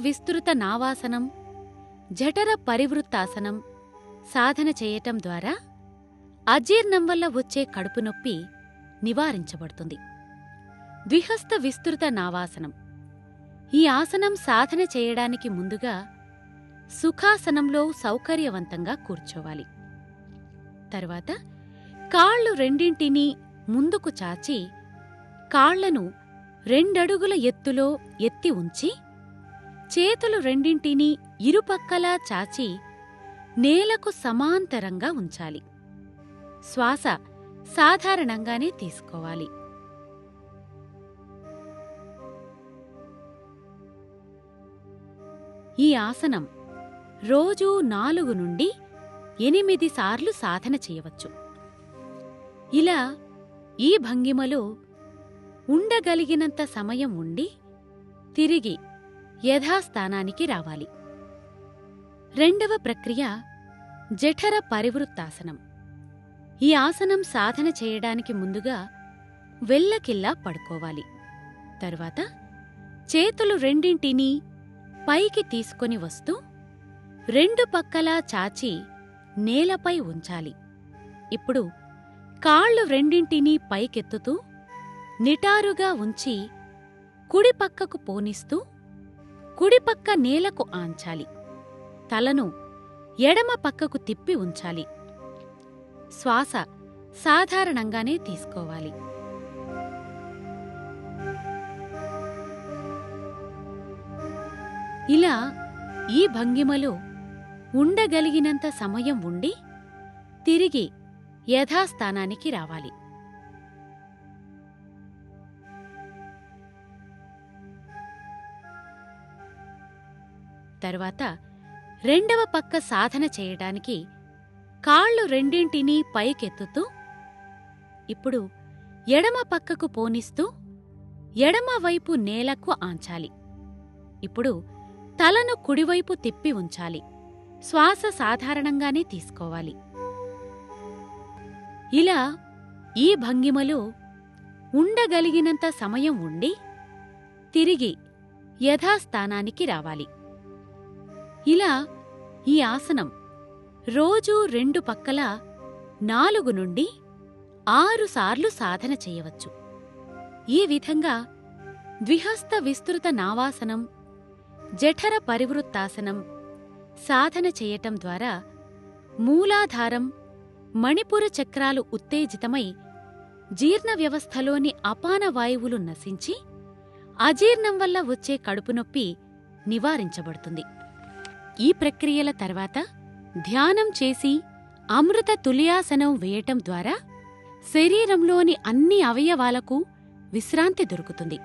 విస్తృత నావాసనం, జఠర పరివృత్తాసనం సాధన చేయటం ద్వారా అజీర్ణం వల్ల వచ్చే కడుపు నొప్పి నివారించబడుతుంది. ద్విహస్త విస్తృత నావాసనం. ఈ ఆసనం సాధన చేయడానికి ముందుగా సుఖాసనంలో సౌకర్యవంతంగా కూర్చోవాలి. తర్వాత కాళ్ళు రెండింటినీ ముందుకు చాచి కాళ్లను 2 అడుగుల ఎత్తులో ఎత్తి ఉంచి చేతులు రెండింటినీ ఇరుపక్కలా చాచి నేలకు సమాంతరంగా ఉంచాలి. శ్వాస సాధారణంగానే తీసుకోవాలి. ఈ ఆసనం రోజూ 4 నుండి 8 సార్లు సాధన చేయవచ్చు. ఇలా ఈ భంగిమలో ఉండగలిగినంత సమయం ఉండి తిరిగి యథాస్థానానికి రావాలి. రెండవ ప్రక్రియ జఠర పరివృత్తాసనం. ఈ ఆసనం సాధన చేయడానికి ముందుగా వెల్లకిల్లా పడుకోవాలి. తరువాత చేతులు రెండింటినీ పైకి తీసుకొని వస్తూ 2 పక్కలా చాచి నేలపై ఉంచాలి. ఇప్పుడు కాళ్ళు రెండింటినీ పైకెత్తుతూ నిటారుగా ఉంచి కుడిపక్కకు పోనిస్తూ కుడిపక్క నేలకు ఆంచాలి. తలను ఎడమ పక్కకు తిప్పి ఉంచాలి. శ్వాస సాధారణంగానే తీసుకోవాలి. ఇలా ఈ భంగిమలో ఉండగలిగినంత సమయం ఉండి తిరిగి యథాస్థానానికి రావాలి. తరువాత రెండవ పక్క సాధన చేయడానికి కాళ్ళు రెండింటినీ పైకెత్తుతూ ఇప్పుడు ఎడమ పక్కకు పోనిస్తూ ఎడమవైపు నేలకు ఆంచాలి. ఇప్పుడు తలను కుడివైపు తిప్పి ఉంచాలి. శ్వాస సాధారణంగానే తీసుకోవాలి. ఇలా ఈ భంగిమలో ఉండగలిగినంత సమయం ఉండి తిరిగి యథాస్థానానికి రావాలి. ఇలా ఈ ఆసనం రోజూ 2 పక్కలా 4 నుండి 6 సార్లు సాధన చేయవచ్చు. ఈ విధంగా ద్విహస్త విస్తృత నావాసనం, జఠర పరివృత్తాసనం సాధన చేయటం ద్వారా మూలాధారం, మణిపుర చక్రాలు ఉత్తేజితమై జీర్ణ వ్యవస్థలోని అపాన వాయువులు నశించి అజీర్ణం వల్ల వచ్చే కడుపునొప్పి నివారించబడుతుంది. ఈ ప్రక్రియల తర్వాత ధ్యానం చేసి అమృత తుల్యాసనం వేయటం ద్వారా శరీరంలోని అన్ని అవయవాలకు విశ్రాంతి దొరుకుతుంది.